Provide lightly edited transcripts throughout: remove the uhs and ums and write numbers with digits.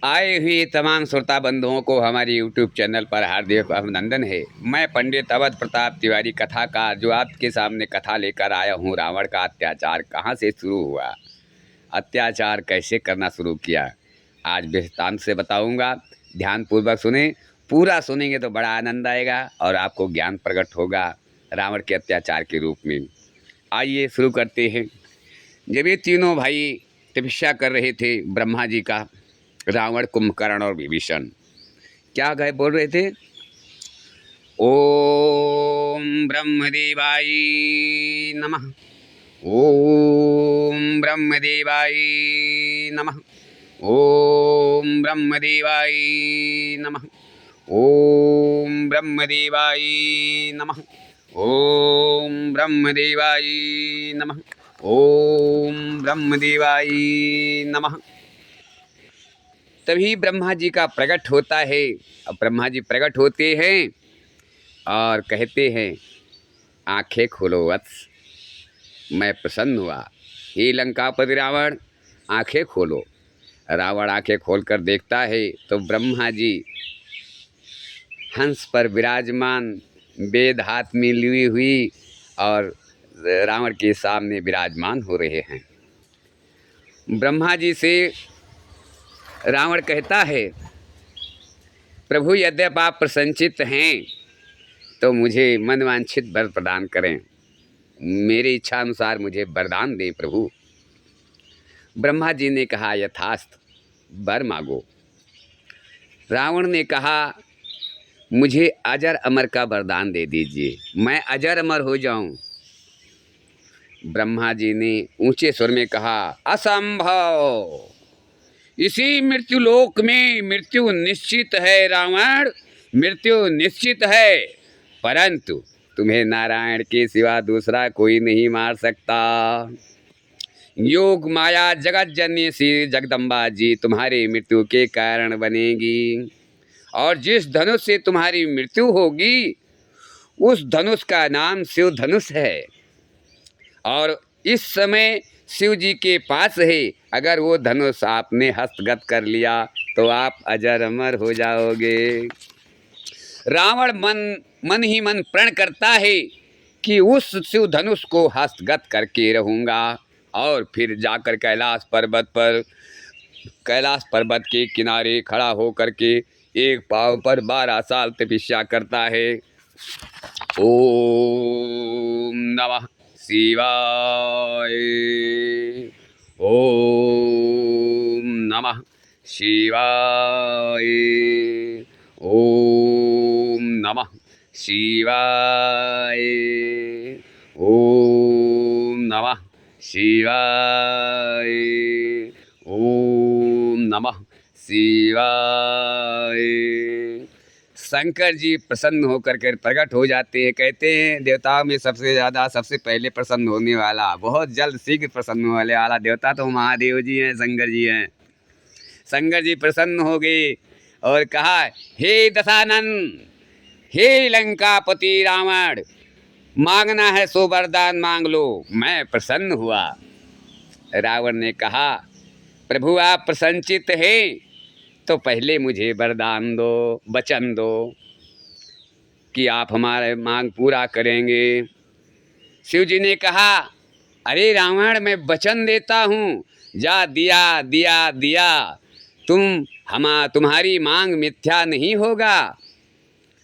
आए हुए तमाम श्रोता बंधुओं को हमारे यूट्यूब चैनल पर हार्दिक अभिनंदन है। मैं पंडित अवध प्रताप तिवारी कथाकार जो आपके सामने कथा लेकर आया हूँ। रावण का अत्याचार कहाँ से शुरू हुआ, अत्याचार कैसे करना शुरू किया, आज विस्तार से बताऊँगा। ध्यानपूर्वक सुने, पूरा सुनेंगे तो बड़ा आनंद आएगा और आपको ज्ञान प्रकट होगा रावण के अत्याचार के रूप में। आइए शुरू करते हैं। जब ये तीनों भाई तपस्या कर रहे थे ब्रह्मा जी का, रावण, कुंभकर्ण और विभीषण, क्या गए बोल रहे थे? ओम ब्रह्मदेवाय नमः, ओम ब्रह्मदेवाय नमः, ओम ब्रह्मदेवाय नमः, ओम ब्रह्मदेवाय नमः, ओम ब्रह्मदेवाय नमः, ओम ब्रह्मदेवाय नमः। तभी ब्रह्मा जी का प्रकट होता है। अब ब्रह्मा जी प्रकट होते हैं और कहते हैं, आंखें खोलो वत्स, मैं प्रसन्न हुआ। हे लंकापति रावण, आंखें खोलो। रावण आंखें खोलकर देखता है तो ब्रह्मा जी हंस पर विराजमान, वेद हाथ में ली हुई और रावण के सामने विराजमान हो रहे हैं। ब्रह्मा जी से रावण कहता है, प्रभु यद्यपि आप प्रसन्नचित्त हैं तो मुझे मनवांछित वर प्रदान करें, मेरी इच्छा अनुसार मुझे वरदान दें प्रभु। ब्रह्मा जी ने कहा, यथास्थ, वर मांगो। रावण ने कहा, मुझे अजर अमर का वरदान दे दीजिए, मैं अजर अमर हो जाऊं। ब्रह्मा जी ने ऊंचे स्वर में कहा, असंभव, इसी मृत्युलोक में मृत्यु निश्चित है रावण, मृत्यु निश्चित है, परंतु तुम्हें नारायण के सिवा दूसरा कोई नहीं मार सकता। योग माया जगत जननी श्री जगदम्बा जी तुम्हारी मृत्यु के कारण बनेगी, और जिस धनुष से तुम्हारी मृत्यु होगी उस धनुष का नाम शिव धनुष है, और इस समय शिव जी के पास है। अगर वो धनुष आपने हस्तगत कर लिया तो आप अजर अमर हो जाओगे। रावण मन ही मन प्रण करता है कि उस शिव धनुष को हस्तगत करके रहूँगा, और फिर जाकर कैलाश पर्वत के किनारे खड़ा हो करके एक पाँव पर 12 साल तपस्या करता है। ओम नमः शिवाय, ओम नमः शिवाय, ओम नमः शिवाय, ओम नमः शिवाय, ओम नमः शिवाय। शंकर जी प्रसन्न होकर के प्रकट हो जाते हैं। कहते हैं, देवताओं में सबसे ज़्यादा सबसे पहले प्रसन्न होने वाला, बहुत जल्द शीघ्र प्रसन्न होने वाला देवता तो महादेव जी हैं, शंकर जी हैं। शंकर जी प्रसन्न हो गए और कहा, हे दशानन, हे लंकापति रावण, मांगना है सो वरदान मांग लो, मैं प्रसन्न हुआ। रावण ने कहा, प्रभु आप प्रसन्नचित्त हैं तो पहले मुझे वरदान दो, वचन दो कि आप हमारे मांग पूरा करेंगे। शिव जी ने कहा, अरे रावण, मैं वचन देता हूँ, जा दिया दिया दिया, तुम्हारी मांग मिथ्या नहीं होगा।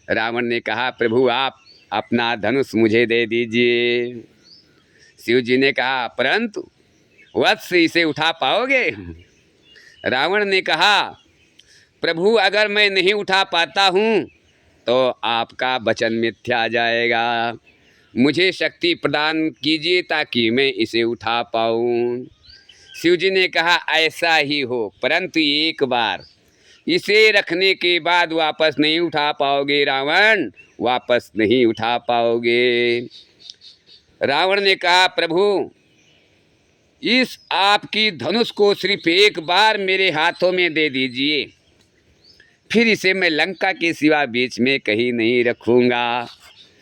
रावण ने कहा, प्रभु आप अपना धनुष मुझे दे दीजिए। शिव जी ने कहा, परंतु वत्स इसे उठा पाओगे? रावण ने कहा, प्रभु अगर मैं नहीं उठा पाता हूँ तो आपका वचन मिथ्या जाएगा, मुझे शक्ति प्रदान कीजिए ताकि मैं इसे उठा पाऊँ। शिव जी ने कहा, ऐसा ही हो, परंतु एक बार इसे रखने के बाद वापस नहीं उठा पाओगे रावण, वापस नहीं उठा पाओगे। रावण ने कहा, प्रभु इस आपकी धनुष को सिर्फ एक बार मेरे हाथों में दे दीजिए, फिर इसे मैं लंका के सिवा बीच में कहीं नहीं रखूँगा।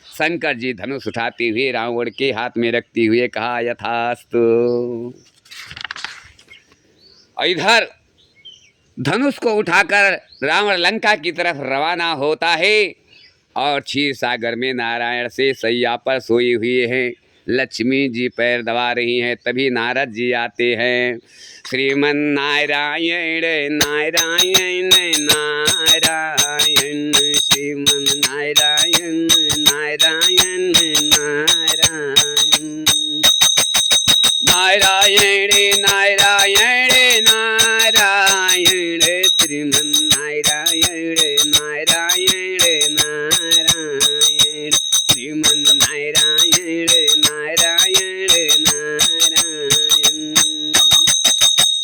शंकर जी धनुष उठाते हुए रावण के हाथ में रखते हुए कहा, यथास्तु। इधर धनुष को उठाकर रावण लंका की तरफ रवाना होता है और क्षीर सागर में नारायण से सैया पर सोई हुई हैं। लक्ष्मी जी पैर दबा रही हैं। तभी नारद जी आते हैं। श्रीमन नारायण नारायण नारायण, श्रीमन नारायण नारायण नारायण, नारायण नारायण नारायण, श्रीमन नारायण नारायण नारायण, श्रीमन नारायण नारायण नारायण।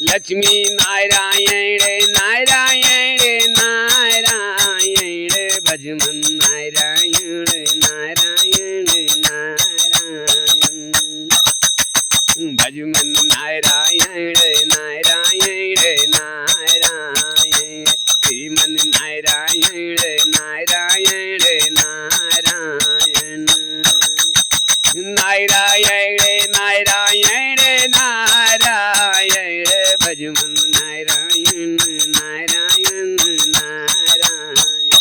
लक्ष्मी नारायण नारायण नारायण, भजमन नारायण नारायण नारायण, भजमन नारायण नारायण नारायण, श्रीमन नारायण नारायण नारायण, नारायण नारायण नारायण, भजमन नारायण नारायण नारायण।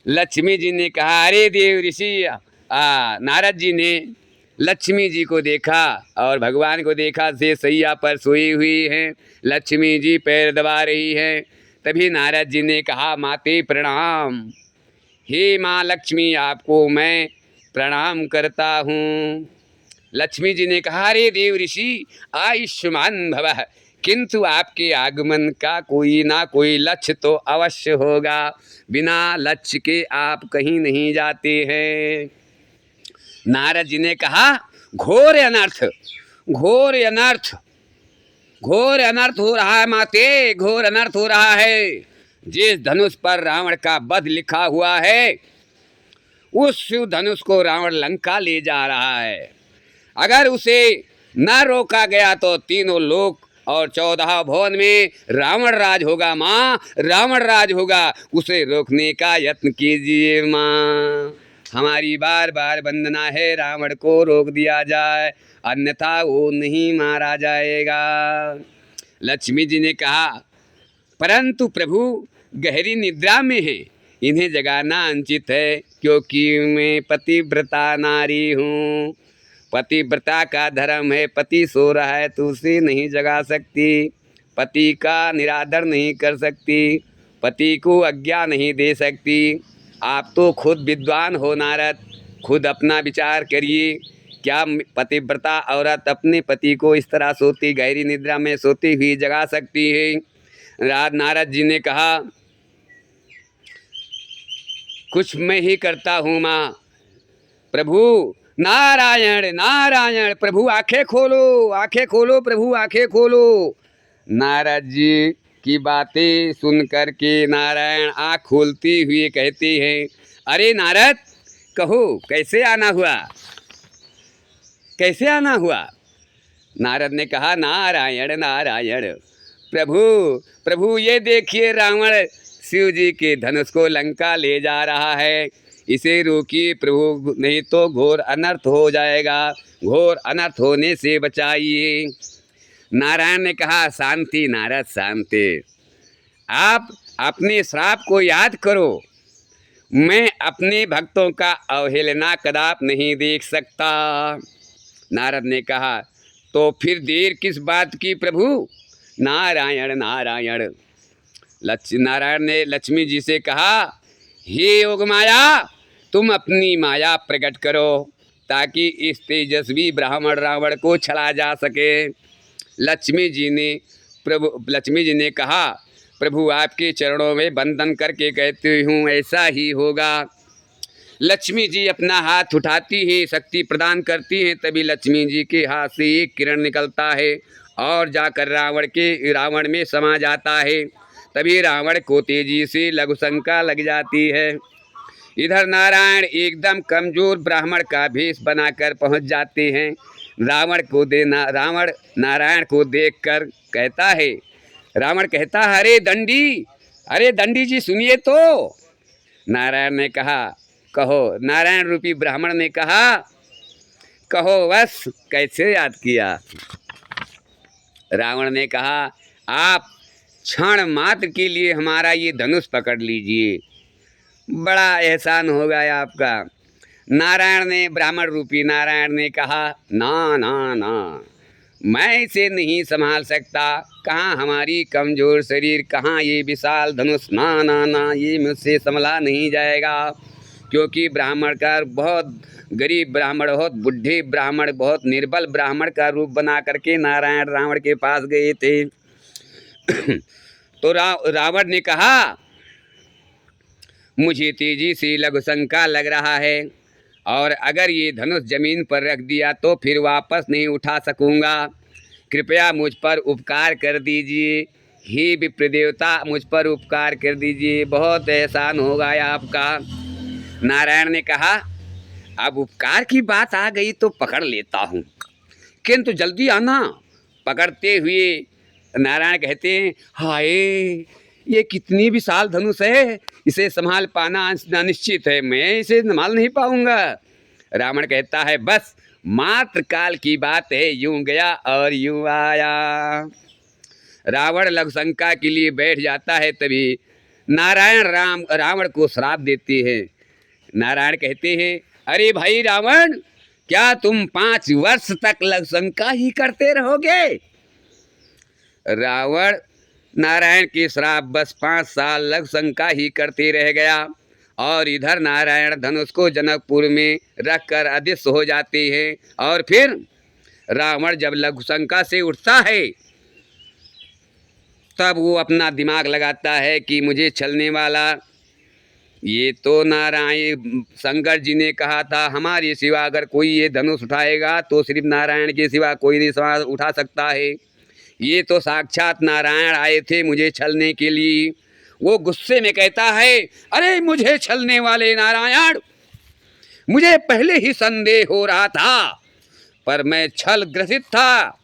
लक्ष्मी जी ने कहा, अरे देव ऋषि, नारद जी ने लक्ष्मी जी को देखा और भगवान को देखा से सैया पर सोई हुई हैं। लक्ष्मी जी पैर दबा रही हैं। तभी नारद जी ने कहा, माते प्रणाम। हे माँ लक्ष्मी, आपको मैं प्रणाम करता हूँ। लक्ष्मी जी ने कहा, अरे देव ऋषि, आयुष्मान भवः, किंतु आपके आगमन का कोई ना कोई लक्ष्य तो अवश्य होगा। बिना लक्ष्य के आप कहीं नहीं जाते हैं। नारद जी ने कहा, घोर अनर्थ, घोर अनर्थ, घोर अनर्थ हो रहा है माते, घोर अनर्थ हो रहा है। जिस धनुष पर रावण का वध लिखा हुआ है, उस शिव धनुष को रावण लंका ले जा रहा है। अगर उसे न रोका गया तो तीनों लोक और 14 भुवन में रावण राज होगा माँ, रावण राज होगा। उसे रोकने का यत्न कीजिए माँ। हमारी बार बार वंदना है, रावण को रोक दिया जाए, अन्यथा वो नहीं मारा जाएगा। लक्ष्मी जी ने कहा, परंतु प्रभु गहरी निद्रा में है, इन्हें जगाना अनुचित है, क्योंकि मैं पतिव्रता नारी हूँ। पतिव्रता का धर्म है, पति सो रहा है तो उसे नहीं जगा सकती, पति का निरादर नहीं कर सकती, पति को आज्ञा नहीं दे सकती। आप तो खुद विद्वान हो नारद, खुद अपना विचार करिए। क्या पतिव्रता औरत अपने पति को इस तरह सोती, गहरी निद्रा में सोती हुई जगा सकती है? नारद जी ने कहा, कुछ मैं ही करता हूँ माँ। प्रभु नारायण नारायण, प्रभु आंखें खोलो, आंखें खोलो, प्रभु आंखें खोलो। नारद जी की बातें सुन कर के नारायण आँख खोलती हुई कहती हैं, अरे नारद, कहो कैसे आना हुआ, कैसे आना हुआ? नारद ने कहा, नारायण नारायण, प्रभु प्रभु ये देखिए, रावण शिव जी के धनुष को लंका ले जा रहा है, इसे रोकिए प्रभु, नहीं तो घोर अनर्थ हो जाएगा, घोर अनर्थ होने से बचाइए। नारायण ने कहा, शांति नारद शांति, आप अपने श्राप को याद करो। मैं अपने भक्तों का अवहेलना कदापि नहीं देख सकता। नारद ने कहा, तो फिर देर किस बात की प्रभु? नारायण नारायण। नारायण ने लक्ष्मी जी से कहा, हे योग माया, तुम अपनी माया प्रकट करो, ताकि इस तेजस्वी ब्राह्मण रावण को छला जा सके। लक्ष्मी जी ने कहा, प्रभु आपके चरणों में वंदन करके कहती हूँ, ऐसा ही होगा। लक्ष्मी जी अपना हाथ उठाती है, शक्ति प्रदान करती हैं। तभी लक्ष्मी जी के हाथ से एक किरण निकलता है और जाकर रावण में समा जाता है। तभी रावण को तेजी से लघु शंका लग जाती है। इधर नारायण एकदम कमजोर ब्राह्मण का भेष बनाकर पहुंच जाते हैं। रावण नारायण को देखकर कहता है, रावण कहता है, अरे दंडी जी सुनिए तो। नारायण ने कहा, कहो। नारायण रूपी ब्राह्मण ने कहा, कहो बस, कैसे याद किया? रावण ने कहा, आप क्षण मात्र के लिए हमारा ये धनुष पकड़ लीजिए, बड़ा एहसान होगा आपका। नारायण ने, ब्राह्मण रूपी नारायण ने कहा, ना ना ना, मैं इसे नहीं संभाल सकता। कहाँ हमारी कमज़ोर शरीर, कहाँ ये विशाल धनुष, ना ना ना, ये मुझसे संभला नहीं जाएगा। क्योंकि ब्राह्मण का बहुत गरीब ब्राह्मण, बहुत बुढ़े ब्राह्मण, बहुत निर्बल ब्राह्मण का रूप बना करके नारायण रावण के पास गए थे। तो रावण ने कहा, मुझे तेजी से लघु शंका लग रहा है, और अगर ये धनुष जमीन पर रख दिया तो फिर वापस नहीं उठा सकूँगा। कृपया मुझ पर उपकार कर दीजिए, हे विप्र देवता, मुझ पर उपकार कर दीजिए, बहुत एहसान होगा आपका। नारायण ने कहा, अब उपकार की बात आ गई तो पकड़ लेता हूँ, किंतु जल्दी आना। पकड़ते हुए नारायण कहते हैं, हाय, ये कितनी विशाल धनुष है, इसे संभाल पाना अनिश्चित है, मैं इसे संभाल नहीं पाऊंगा। रावण कहता है, बस मात्र काल की बात है, यूं गया और यूं आया। रावण लघुशंका के लिए बैठ जाता है, तभी नारायण रावण को श्राप देते हैं। नारायण कहते हैं, अरे भाई रावण, क्या तुम 5 वर्ष तक लघुशंका ही करते रहोगे? रावण नारायण के श्राप बस 5 साल लघुशंका ही करते रह गया, और इधर नारायण धनुष को जनकपुर में रखकर अदृश्य हो जाते हैं। और फिर रावण जब लघुशंका से उठता है, तब वो अपना दिमाग लगाता है कि मुझे छलने वाला, ये तो नारायण शंकर जी ने कहा था, हमारे सिवा अगर कोई ये धनुष उठाएगा तो सिर्फ नारायण के सिवा कोई नहीं उठा सकता है। ये तो साक्षात नारायण आए थे मुझे छलने के लिए। वो गुस्से में कहता है, अरे मुझे छलने वाले नारायण, मुझे पहले ही संदेह हो रहा था, पर मैं छल ग्रसित था।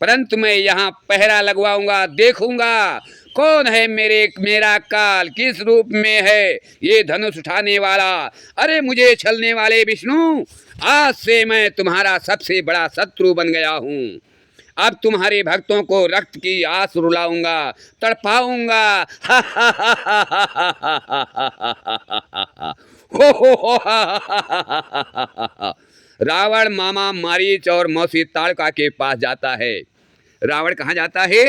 परंतु मैं यहाँ पहरा लगवाऊंगा, देखूंगा कौन है मेरा काल किस रूप में है ये धनुष उठाने वाला। अरे मुझे छलने वाले विष्णु, आज से मैं तुम्हारा सबसे बड़ा शत्रु बन गया हूँ। अब तुम्हारे भक्तों को रक्त की आस रुलाऊंगा, तड़पाऊंगा। रावण मामा मारीच और मौसी ताड़का के पास जाता है। रावण कहाँ जाता है?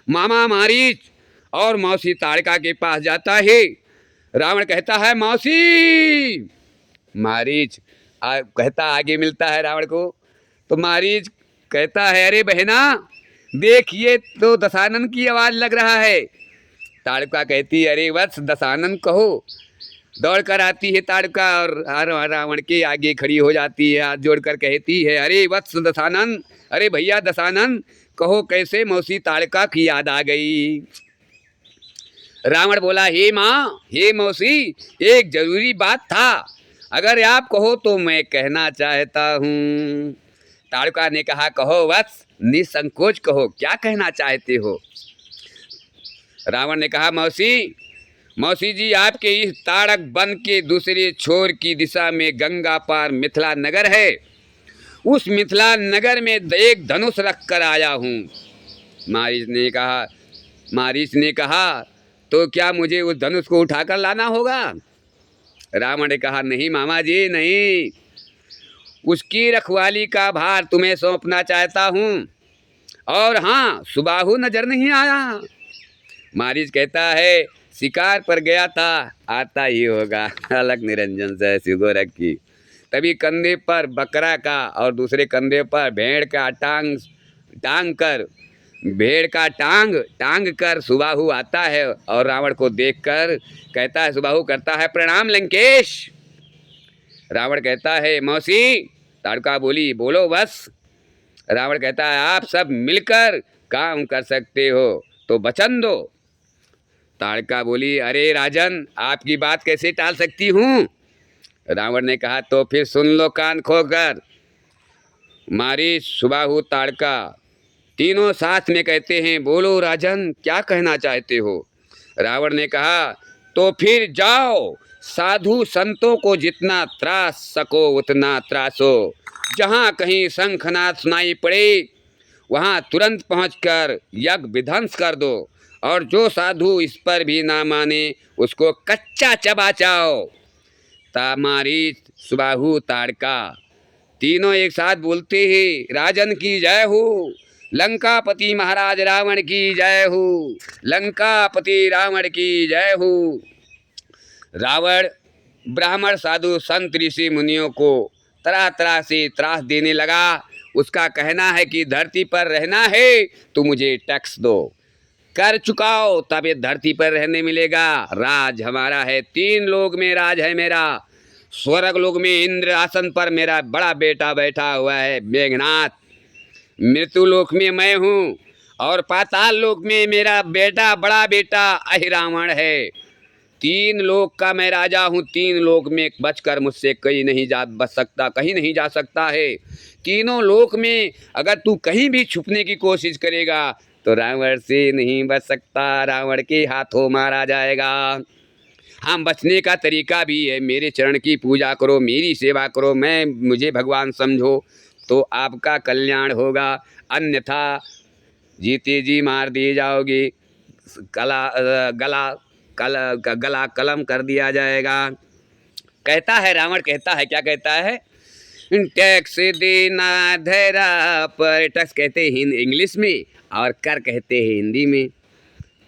मामा मारीच और मौसी ताड़का के पास जाता है। रावण कहता है, मौसी। मारीच कहता, आगे मिलता है रावण को। तो मारीच कहता है, अरे बहना, देखिए तो दशानन की आवाज़ लग रहा है। ताड़का कहती है, अरे वत्स दशानन कहो। दौड़ कर आती है ताड़का और रावण के आगे खड़ी हो जाती है, हाथ जोड़कर कहती है, अरे वत्स दशानन, अरे भैया दशानन, कहो कैसे मौसी ताड़का की याद आ गई। रावण बोला, हे माँ, हे मौसी, एक जरूरी बात था, अगर आप कहो तो मैं कहना चाहता हूँ। ताड़का ने कहा, कहो वत्स, निसंकोच कहो, क्या कहना चाहते हो। रावण ने कहा, मौसी जी, आपके इस ताड़क वन के दूसरे छोर की दिशा में गंगा पार मिथिला नगर है। उस मिथिला नगर में एक धनुष रख कर आया हूँ। मारीच ने कहा, तो क्या मुझे उस धनुष को उठाकर लाना होगा? रावण ने कहा, नहीं मामा जी, नहीं, उसकी रखवाली का भार तुम्हें सौंपना चाहता हूँ। और हाँ, सुबाहु नजर नहीं आया। मारीच कहता है, शिकार पर गया था, आता ही होगा, अलग निरंजन से सिगोरख की। तभी कंधे पर बकरा का और दूसरे कंधे पर भेड़ का टांग कर सुबाहु आता है, और रावण को देखकर कहता है, सुबाहु करता है, प्रणाम लंकेश। रावण कहता है, मौसी। ताड़का बोली, बोलो बस। रावण कहता है, आप सब मिलकर काम कर सकते हो तो वचन दो। ताड़का बोली, अरे राजन, आपकी बात कैसे टाल सकती हूँ। रावण ने कहा, तो फिर सुन लो कान खोकर। मारीच, सुबाहु, ताड़का तीनों साथ में कहते हैं, बोलो राजन, क्या कहना चाहते हो। रावण ने कहा, तो फिर जाओ, साधु संतों को जितना त्रास सको उतना त्रासो। जहाँ कहीं शंखनाद सुनाई पड़े वहाँ तुरंत पहुंचकर यज्ञ विध्वंस कर दो, और जो साधु इस पर भी ना माने उसको कच्चा चबा चाओ। तामारी, सुबाहु, ताड़का तीनों एक साथ बोलते ही राजन की जय हो, लंकापति महाराज रावण की जय हो, लंकापति रावण की जय हो। रावण ब्राह्मण साधु संत ऋषि मुनियों को तरह तरह से त्रास देने लगा। उसका कहना है कि धरती पर रहना है तो मुझे टैक्स दो, कर चुकाओ तब ये धरती पर रहने मिलेगा। राज हमारा है, 3 लोक में राज है मेरा। स्वर्ग लोक में इंद्र आसन पर मेरा बड़ा बेटा बैठा हुआ है मेघनाथ, मृत्यु लोक में मैं हूँ, और पाताल लोक में मेरा बेटा बड़ा बेटा अहिरावण है। 3 लोक का मैं राजा हूँ, 3 लोक में बचकर मुझसे कहीं नहीं बच सकता, कहीं नहीं जा सकता है। तीनों लोक में अगर तू कहीं भी छुपने की कोशिश करेगा तो रावण से नहीं बच सकता, रावण के हाथों मारा जाएगा। हाँ, बचने का तरीका भी है, मेरे चरण की पूजा करो, मेरी सेवा करो, मुझे भगवान समझो तो आपका कल्याण होगा, अन्यथा जीते जी मार दिए जाओगे, गला कलम कर दिया जाएगा। कहता है रावण, कहता है, क्या कहता है? टैक्स देना धरा पर, टैक्स कहते हैं इंग्लिश में और कर कहते हैं हिंदी में।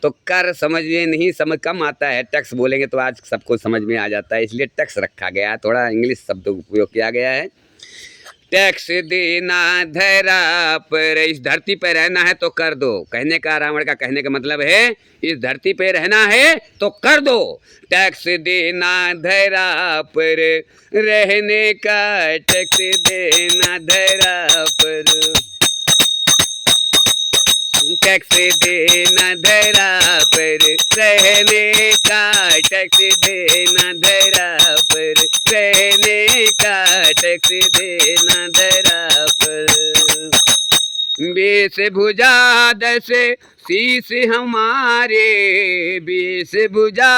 तो कर समझ में नहीं, समझ कम आता है, टैक्स बोलेंगे तो आज सबको समझ में आ जाता है, इसलिए टैक्स रखा गया, थोड़ा इंग्लिश शब्द उपयोग किया गया है। टैक्स देना धरा पर, इस धरती पर रहना है तो कर दो। कहने का, रावण का कहने का मतलब है इस धरती पे रहना है तो कर दो। टैक्स देना धरा पर रहने का, टैक्स देना धरा पर, टैक्स देना धरा पर रहने का, टैक्स देना धरा पर रहने का, टैक्स देना धरा पर। 20 भुजा 10 शीश हमारे, 20 भुजा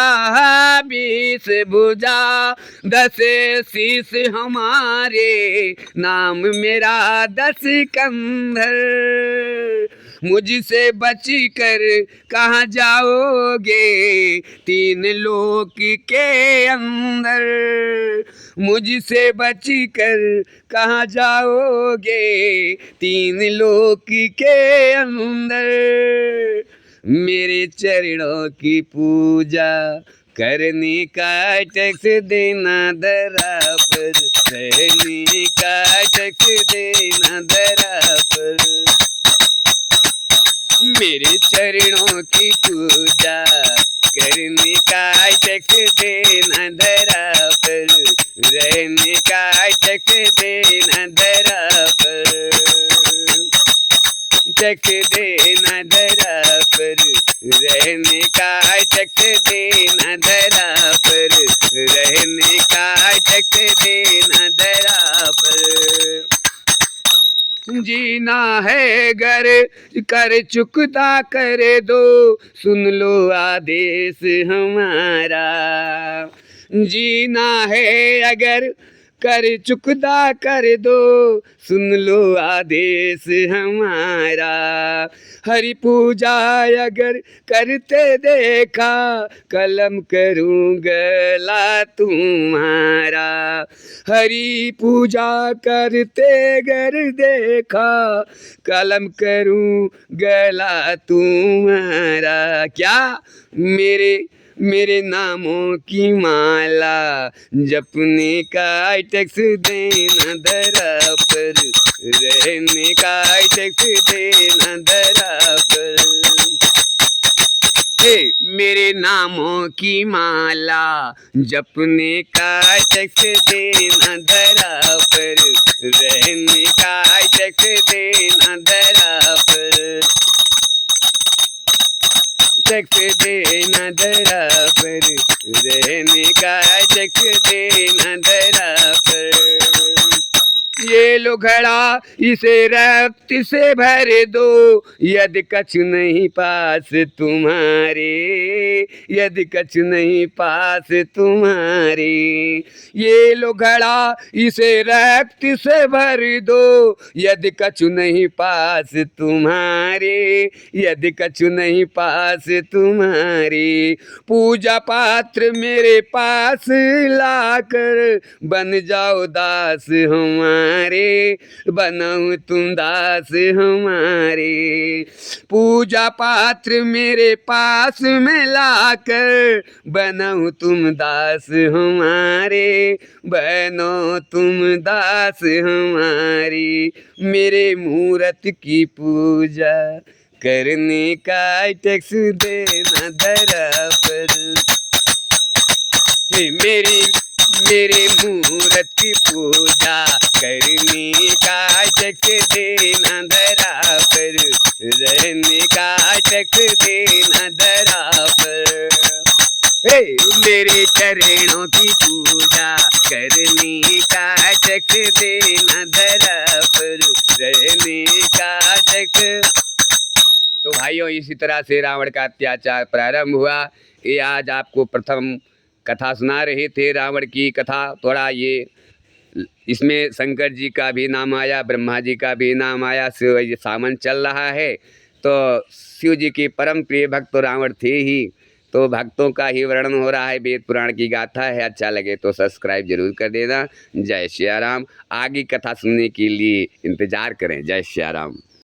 10 शीश हमारे, नाम मेरा 10 कंधर। मुझसे बच कर कहाँ जाओगे 3 लोक के अंदर, मुझसे बच कर कहाँ जाओगे 3 लोक के अंदर। मेरे चरणों की पूजा करने का, टैक्स देना धरा पर रहने का, टैक्स देना धरा पर। मेरे चरणों की पूजा करने का, टैक्स देना धरा पर रहने का, टैक्स देना धरा पर, टैक्स देना धरा पर रहने का, टैक्स देना धरा पर रहने का, टैक्स देना धरा पर। जीना है घर कर चुकता कर दो, सुन लो आदेश हमारा। जीना है अगर कर चुकता कर दो, सुन लो आदेश हमारा। हरि पूजा अगर करते देखा, कलम करूँ गला तुम्हारा। हरि पूजा करते अगर देखा, कलम करूँ गला तुम्हारा। क्या? मेरे नामों की माला जपने का, टैक्स देना धरा पर रहने का, टैक्स देना धरा पर। मेरे नामों की माला जपने का, टैक्स देना धरा पर रहने का, टैक्स देना धरा पर, टैक्स देना धरा पर रहने का, टैक्स देना धरा पर। ये लो घड़ा इसे रक्त से भर दो, यदि कछु नहीं पास तुम्हारे, यदि कछु नहीं पास तुम्हारे। ये लो घड़ा इसे रक्त से भर दो, यदि कछु नहीं पास तुम्हारे, यदि कछु नहीं पास तुम्हारे। पूजा पात्र मेरे पास लाकर बन जाओ दास हमारे, बनो तुम दास हमारे। पूजा पात्र मेरे पास में लाकर बनो तुम दास हमारे, बनो तुम दास हमारी। मेरे मूरत की पूजा करने का टैक्स देना दरा पर। हे मेरे मूरत की पूजा करने का टैक्स देना दरा पर, रहने का टैक्स देना दरा पर। हे मेरे चरणों की पूजा करने का टैक्स देना दरा पर, रहने का टैक्स। तो भाइयों, इसी तरह से रावण का अत्याचार प्रारंभ हुआ। ये आज आपको प्रथम कथा सुना रहे थे रावण की कथा। थोड़ा ये इसमें शंकर जी का भी नाम आया, ब्रह्मा जी का भी नाम आया, शिव ये सामन चल रहा है। तो शिव जी के परम प्रिय भक्त तो रावण थे ही, तो भक्तों का ही वर्णन हो रहा है, वेद पुराण की गाथा है। अच्छा लगे तो सब्सक्राइब जरूर कर देना। जय श्री राम। आगे कथा सुनने के लिए इंतजार करें। जय श्री राम।